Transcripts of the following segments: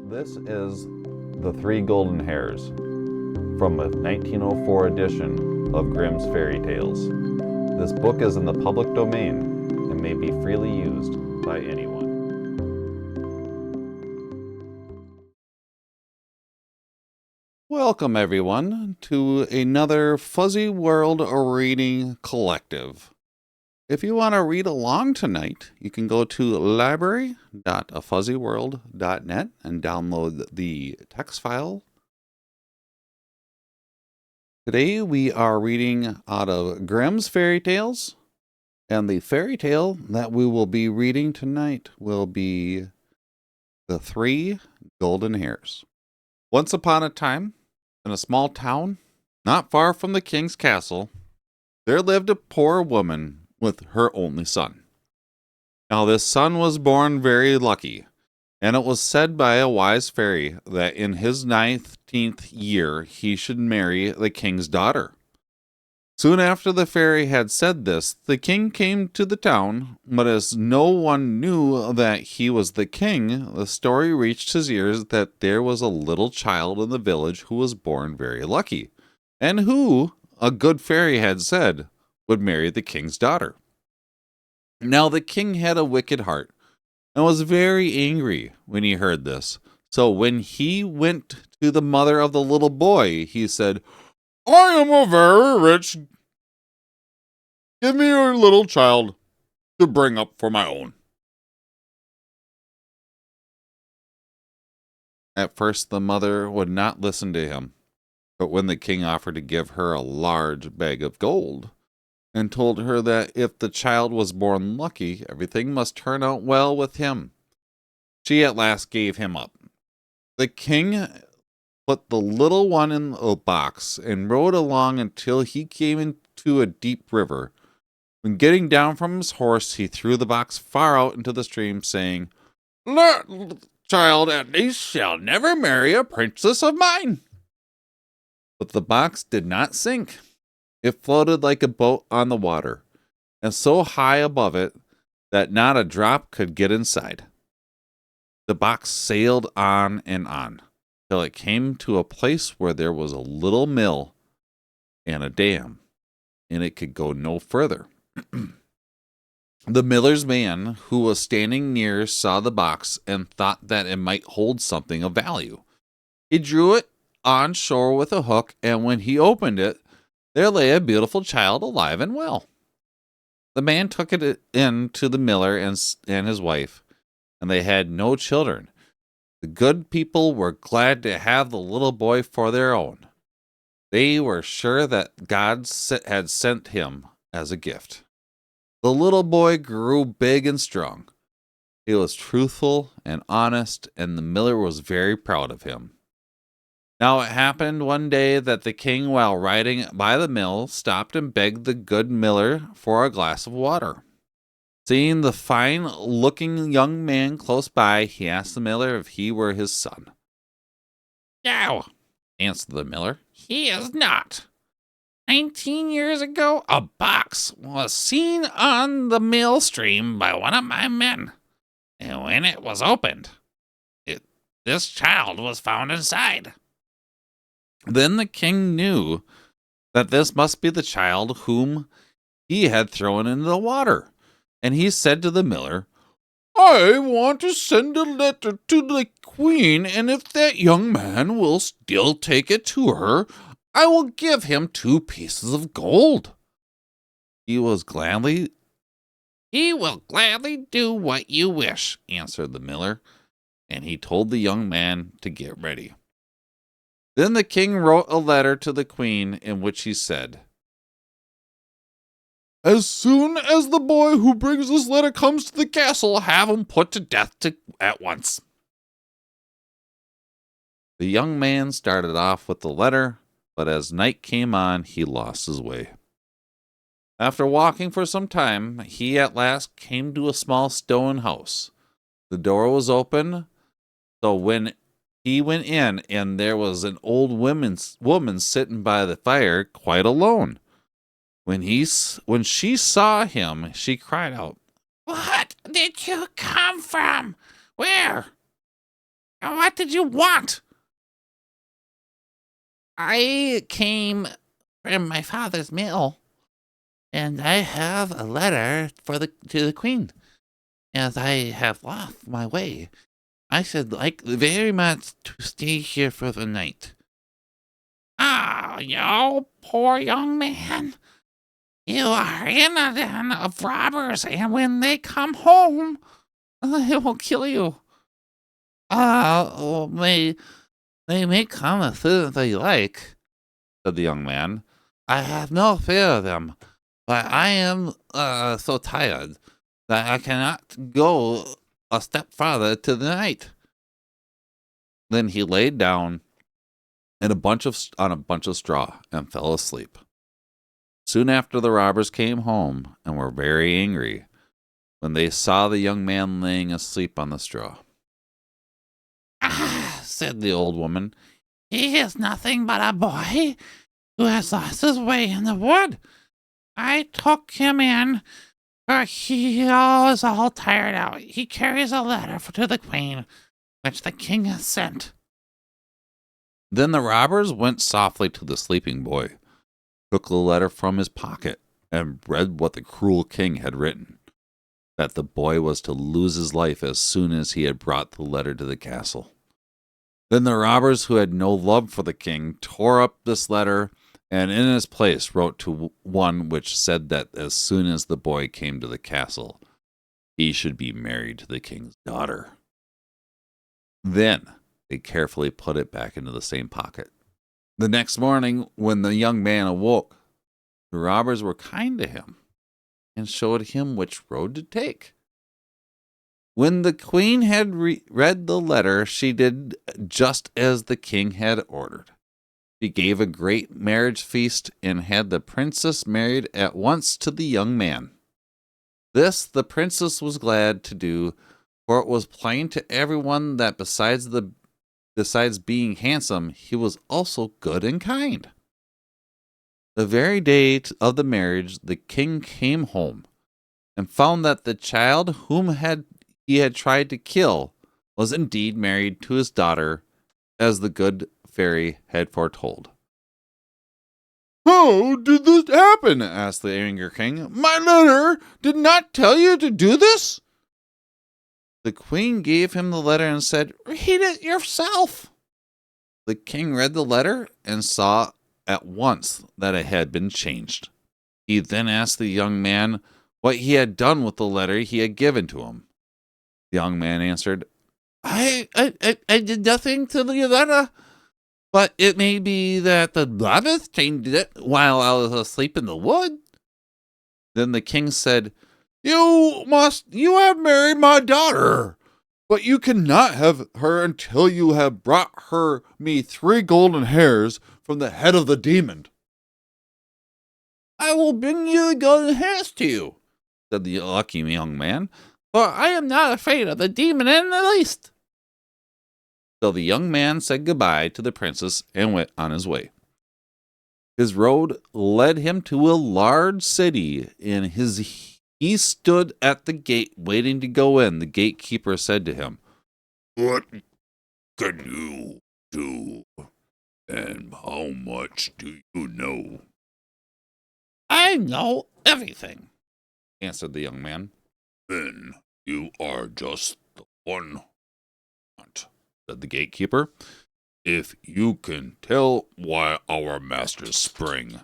This is The Three Golden Hairs from a 1904 edition of Grimm's Fairy Tales. This book is in the public domain and may be freely used by anyone. Welcome everyone to another Fuzzy World Reading Collective. If you want to read along tonight, you can go to library.afuzzyworld.net and download the text file. Today we are reading out of Grimm's Fairy Tales, and the fairy tale that we will be reading tonight will be The Three Golden Hairs. Once upon a time, in a small town not far from the king's castle, there lived a poor woman with her only son. Now this son was born very lucky, and it was said by a wise fairy that in his 19th year he should marry the king's daughter. Soon after the fairy had said this, the king came to the town, but as no one knew that he was the king, the story reached his ears that there was a little child in the village who was born very lucky, and who, a good fairy had said, would marry the king's daughter. Now the king had a wicked heart and was very angry when he heard this. So when he went to the mother of the little boy, he said, "I am a very rich. Give me your little child to bring up for my own." At first the mother would not listen to him, but when the king offered to give her a large bag of gold, and told her that if the child was born lucky, everything must turn out well with him, she at last gave him up. The king put the little one in a box and rode along until he came into a deep river. When getting down from his horse, he threw the box far out into the stream, saying, "Little child, at least shall never marry a princess of mine." But the box did not sink. It floated like a boat on the water, and so high above it that not a drop could get inside. The box sailed on and on, till it came to a place where there was a little mill and a dam, and it could go no further. The miller's man, who was standing near, saw the box and thought that it might hold something of value. He drew it on shore with a hook, and when he opened it, there lay a beautiful child alive and well. The man took it in to the miller and his wife, and they had no children. The good people were glad to have the little boy for their own. They were sure that God had sent him as a gift. The little boy grew big and strong. He was truthful and honest, and the miller was very proud of him. Now it happened one day that the king, while riding by the mill, stopped and begged the good miller for a glass of water. Seeing the fine-looking young man close by, he asked the miller if he were his son. "No," answered the miller, "he is not. 19 years ago, a box was seen on the mill stream by one of my men, and when it was opened, this child was found inside." Then the king knew that this must be the child whom he had thrown into the water, and he said to the miller, "I want to send a letter to the queen, and if that young man will still take it to her, I will give him 2 pieces of gold." He will gladly do what you wish," answered the miller, and he told the young man to get ready. Then the king wrote a letter to the queen in which he said, "As soon as the boy who brings this letter comes to the castle, have him put to death at once." The young man started off with the letter, but as night came on, he lost his way. After walking for some time, he at last came to a small stone house. The door was open, so when he went in, and there was an old woman sitting by the fire, quite alone. When she saw him, she cried out, "What did you come from? Where What did you want? I came from my father's mill, and I have a letter to the queen, as I have lost my way. I should like very much to stay here for the night. Ah, you poor young man. You are in a den of robbers, and when they come home, they will kill you. They may come as soon as they like, said the young man. I have no fear of them, but I am so tired that I cannot go a step farther to the night. Then he laid down on a bunch of straw and fell asleep. Soon after, the robbers came home and were very angry when they saw the young man laying asleep on the straw. Ah, said the old woman, he is nothing but a boy who has lost his way in the wood. I took him in, for he is all tired out. He carries a letter to the queen, which the king has sent. Then the robbers went softly to the sleeping boy, took the letter from his pocket, and read what the cruel king had written, that the boy was to lose his life as soon as he had brought the letter to the castle. Then the robbers, who had no love for the king, tore up this letter, and in its place wrote to one which said that as soon as the boy came to the castle, he should be married to the king's daughter. Then they carefully put it back into the same pocket. The next morning, when the young man awoke, the robbers were kind to him and showed him which road to take. When the queen had read the letter, she did just as the king had ordered. She gave a great marriage feast and had the princess married at once to the young man. This the princess was glad to do, for it was plain to everyone that besides being handsome, he was also good and kind. The very day of the marriage, the king came home and found that the child whom he had tried to kill was indeed married to his daughter, as the good fairy had foretold. "How did this happen?" asked the angry king. "My letter did not tell you to do this." The queen gave him the letter and said, "Read it yourself." The king read the letter and saw at once that it had been changed. He then asked the young man what he had done with the letter he had given to him. The young man answered, I did nothing to the letter, but it may be that the brothers changed it while I was asleep in the wood." Then the king said, You have married my daughter, but you cannot have her until you have brought me 3 golden hairs from the head of the demon." "I will bring you the golden hairs to you," said the lucky young man, "for I am not afraid of the demon in the least." So the young man said goodbye to the princess and went on his way. His road led him to a large city, and he stood at the gate waiting to go in. The gatekeeper said to him, "What can you do, and how much do you know?" "I know everything," answered the young man. "Then you are just the one," said the gatekeeper. "If you can tell why our master Spring,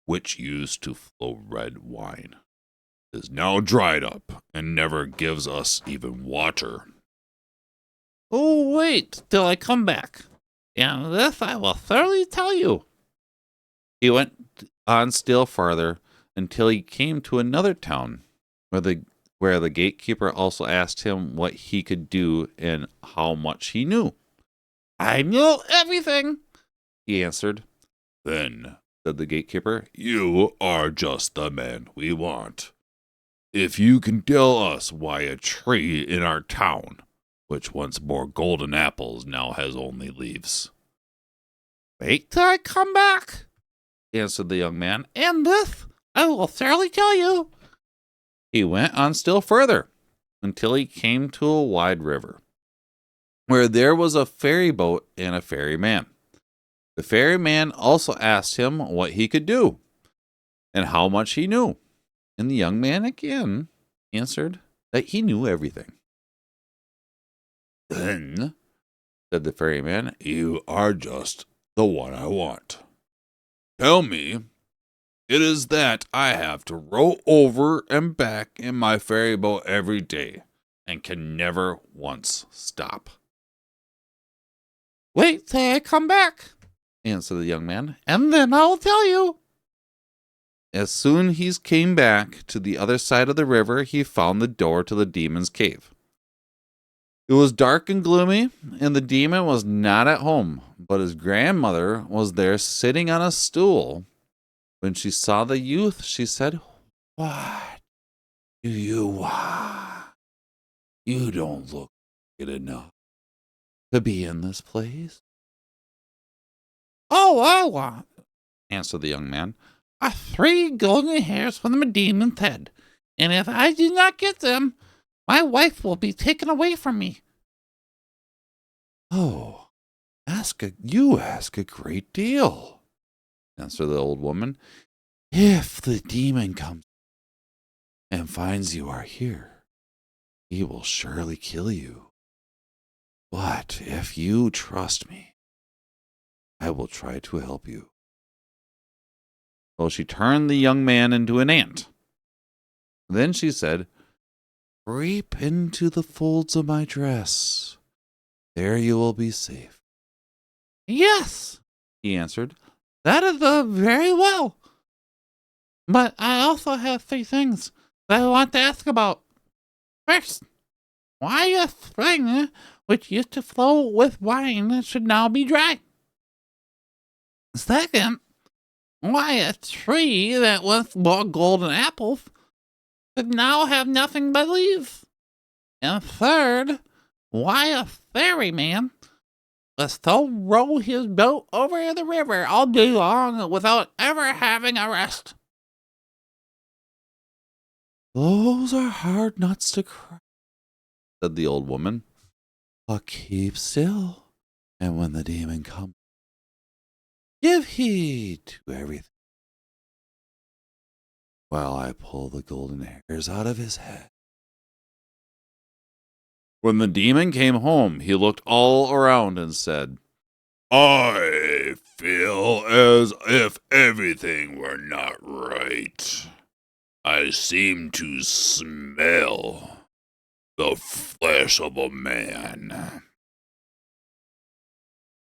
which used to flow red wine, is now dried up and never gives us even water." "Oh, wait till I come back, and this I will thoroughly tell you." He went on still farther until he came to another town, where the gatekeeper also asked him what he could do and how much he knew. "I know everything," he answered. "Then," said the gatekeeper, "you are just the man we want. If you can tell us why a tree in our town, which once bore golden apples, now has only leaves." "Wait till I come back," answered the young man, "and this I will thoroughly tell you." He went on still further until he came to a wide river. where there was a ferry boat and a ferryman. The ferryman also asked him what he could do and how much he knew. And the young man again answered that he knew everything. Then, said the ferryman, you are just the one I want. Tell me, it is that I have to row over and back in my ferry boat every day and can never once stop. Wait till I come back, answered the young man, and then I'll tell you. As soon as he came back to the other side of the river, he found the door to the demon's cave. It was dark and gloomy, and the demon was not at home, but his grandmother was there sitting on a stool. When she saw the youth, she said, "What do you want? You don't look good enough to be in this place." All I want, answered the young man, are 3 golden hairs from the demon's head, and if I do not get them, my wife will be taken away from me. "Oh, you ask a great deal," answered the old woman. "If the demon comes and finds you are here, he will surely kill you. But if you trust me, I will try to help you." So she turned the young man into an ant. Then she said, "Creep into the folds of my dress. There you will be safe." "Yes," he answered, "that is very well. But I also have 3 things that I want to ask about. First, why a spring which used to flow with wine should now be dry. Second, why a tree that once bore golden apples should now have nothing but leaves. And third, why a ferryman must so row his boat over the river all day long without ever having a rest." "Those are hard nuts to crack," said the old woman. "But keep still, and when the demon comes, give heed to everything, while I pull the golden hairs out of his head." When the demon came home, he looked all around and said, I feel as if everything were not right. I seem to smell the flesh of a man.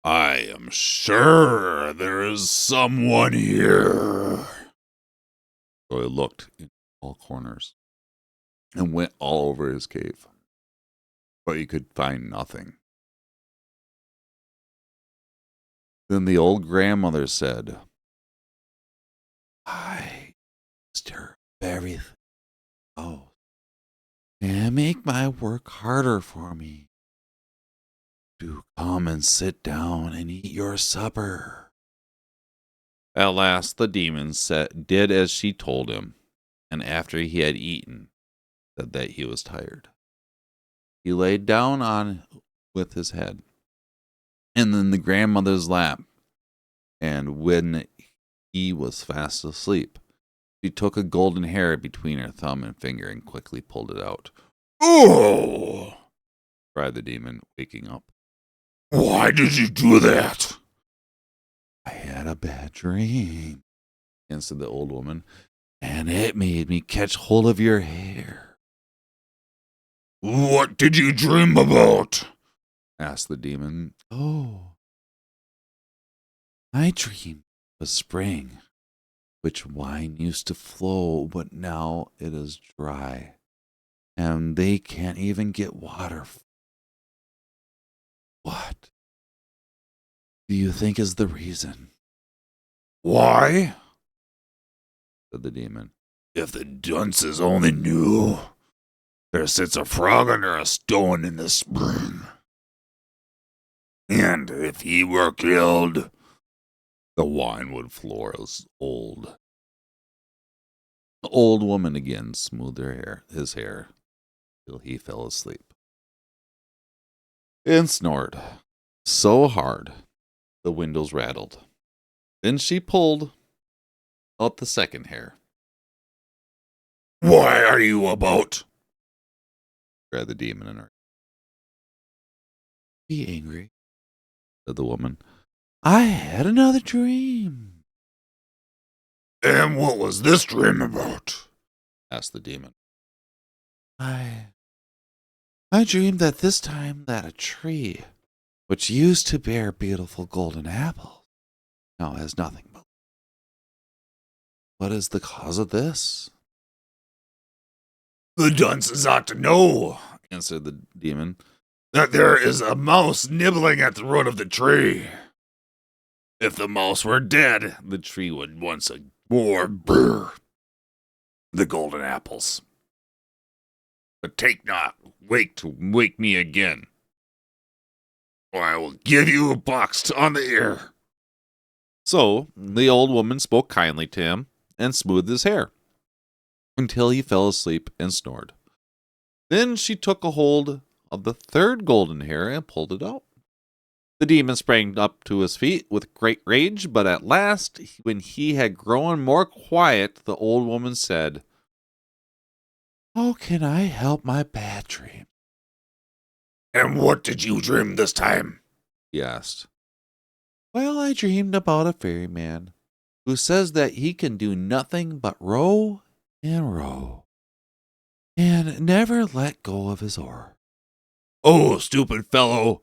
I am sure there is someone here. So he looked in all corners and went all over his cave, but he could find nothing. Then the old grandmother said, "I stir everything out and make my work harder for me. Do come and sit down and eat your supper." At last the demon did as she told him, and after he had eaten, said that he was tired. He laid down on with his head, and in the grandmother's lap, and when he was fast asleep, she took a golden hair between her thumb and finger and quickly pulled it out. Oh! Cried the demon, waking up. Why did you do that? "I had a bad dream," answered the old woman, "and it made me catch hold of your hair." What did you dream about? Asked the demon. "Oh, I dreamed of a spring, which wine used to flow, but now it is dry, and they can't even get water. What do you think is the reason?" Why? Said the demon. If the dunces only knew. There sits a frog under a stone in the spring. And if he were killed, the wine would flow as old. The old woman again smoothed his hair, till he fell asleep. and snored so hard the windows rattled. Then she pulled out the second hair. Why are you about? Cried the demon in her. Be angry, said the woman. I had another dream. And what was this dream about? Asked the demon. I dreamed that this time that a tree, which used to bear beautiful golden apples, now has nothing but. What is the cause of this? The dunces ought to know, Answered the demon. that there is a mouse nibbling at the root of the tree. If the mouse were dead, the tree would once more bear the golden apples. But take not wake to wake me again, or I will give you a box on the ear. So the old woman spoke kindly to him and smoothed his hair until he fell asleep and snored. Then she took a hold of the third golden hair and pulled it out. The demon sprang up to his feet with great rage, but at last, when he had grown more quiet, the old woman said, How can I help my bad dream? And what did you dream this time? He asked. Well, I dreamed about a ferryman who says that he can do nothing but row and row and never let go of his oar. Oh, stupid fellow,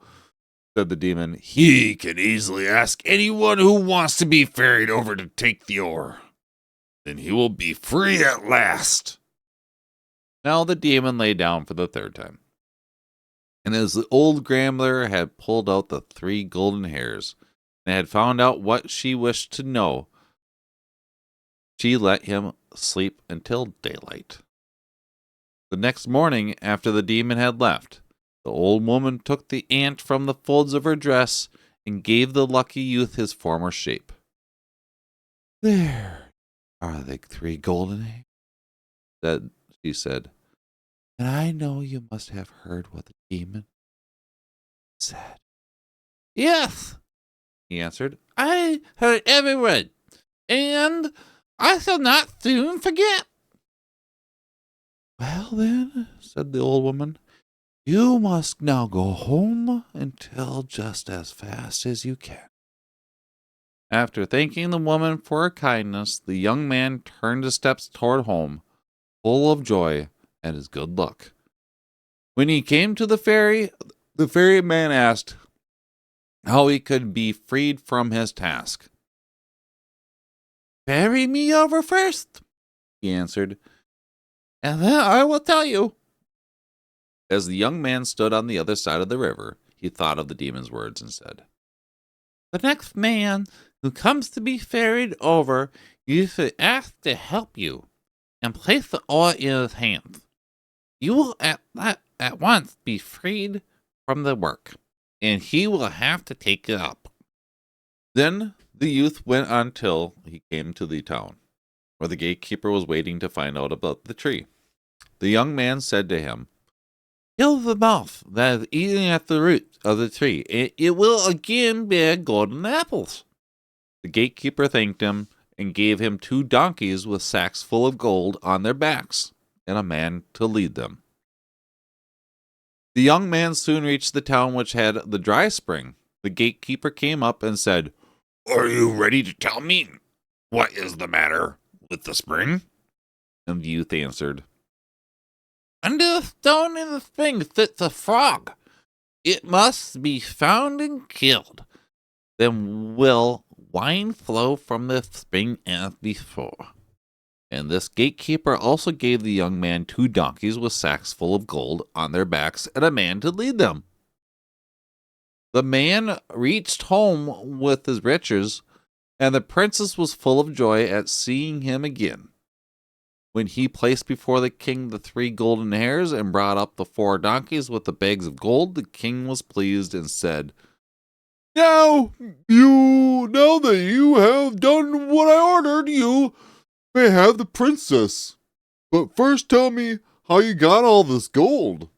said the demon. He can easily ask anyone who wants to be ferried over to take the oar. Then he will be free at last. Now the demon lay down for the third time. And as the old grandmother had pulled out the 3 golden hairs and had found out what she wished to know, she let him sleep until daylight. The next morning, after the demon had left, the old woman took the ant from the folds of her dress and gave the lucky youth his former shape. There are the 3 golden hairs, she said. And I know you must have heard what the demon said. Yes, He answered. I heard every word, and I shall not soon forget. Well, then, said the old woman, you must now go home and tell just as fast as you can. After thanking the woman for her kindness, the young man turned his steps toward home, full of joy at his good luck. When he came to the ferryman asked how he could be freed from his task. Ferry me over first, He answered. and then I will tell you. As the young man stood on the other side of the river, he thought of the demon's words and said, The next man who comes to be ferried over, you should ask to help you, and place the oar in his hands. You will at once be freed from the work, and he will have to take it up. Then the youth went on till he came to the town, where the gatekeeper was waiting to find out about the tree. The young man said to him, Kill the mouse that is eating at the root of the tree, and it will again bear golden apples. The gatekeeper thanked him and gave him 2 donkeys with sacks full of gold on their backs, and a man to lead them. The young man soon reached the town which had the dry spring. The gatekeeper came up and said, Are you ready to tell me what is the matter with the spring? And the youth answered, Under the stone in the spring sits a frog. It must be found and killed. Then will wine flow from the spring as before. And this gatekeeper also gave the young man 2 donkeys with sacks full of gold on their backs and a man to lead them. The man reached home with his riches, and the princess was full of joy at seeing him again. When he placed before the king the 3 golden hairs and brought up the 4 donkeys with the bags of gold, the king was pleased and said, Now that you have done what I ordered, you may have the princess. But first tell me how you got all this gold.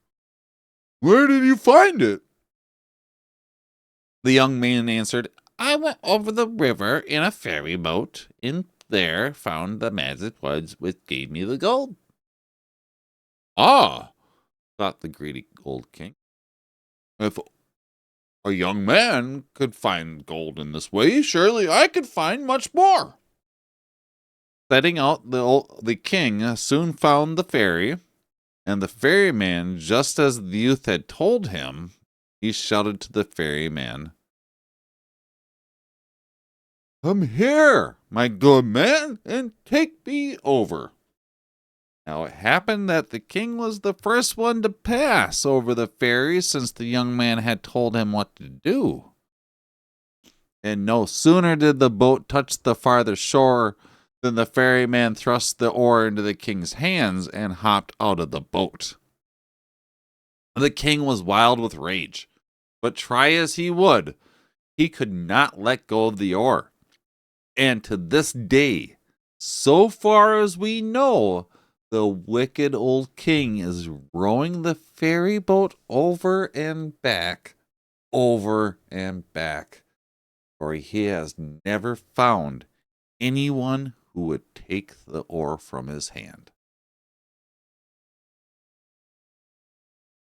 Where did you find it? The young man answered, I went over the river in a ferry boat, and there found the magic woods which gave me the gold. Ah, Thought the greedy old king. if a young man could find gold in this way, surely I could find much more. Setting out, the king soon found the ferry, and the ferryman, just as the youth had told him, he shouted to the ferryman, Come here, my good man, and take me over. Now it happened that the king was the first one to pass over the ferry since the young man had told him what to do. And no sooner did the boat touch the farther shore than the ferryman thrust the oar into the king's hands and hopped out of the boat. The king was wild with rage, but try as he would, he could not let go of the oar. And to this day, so far as we know, the wicked old king is rowing the ferry boat over and back, for he has never found anyone who would take the oar from his hand.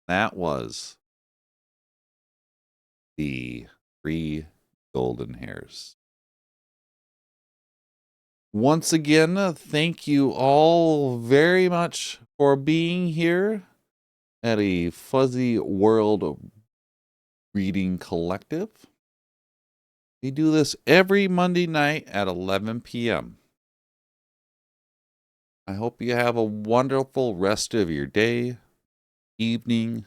That was the 3 golden hairs. Once again, thank you all very much for being here at a Fuzzy World Reading Collective. We do this every Monday night at 11 p.m. I hope you have a wonderful rest of your day, evening,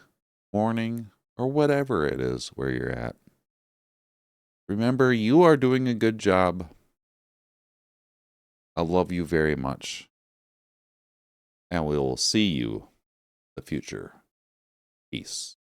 morning, or whatever it is where you're at. Remember, you are doing a good job. I love you very much. And we will see you in the future. Peace.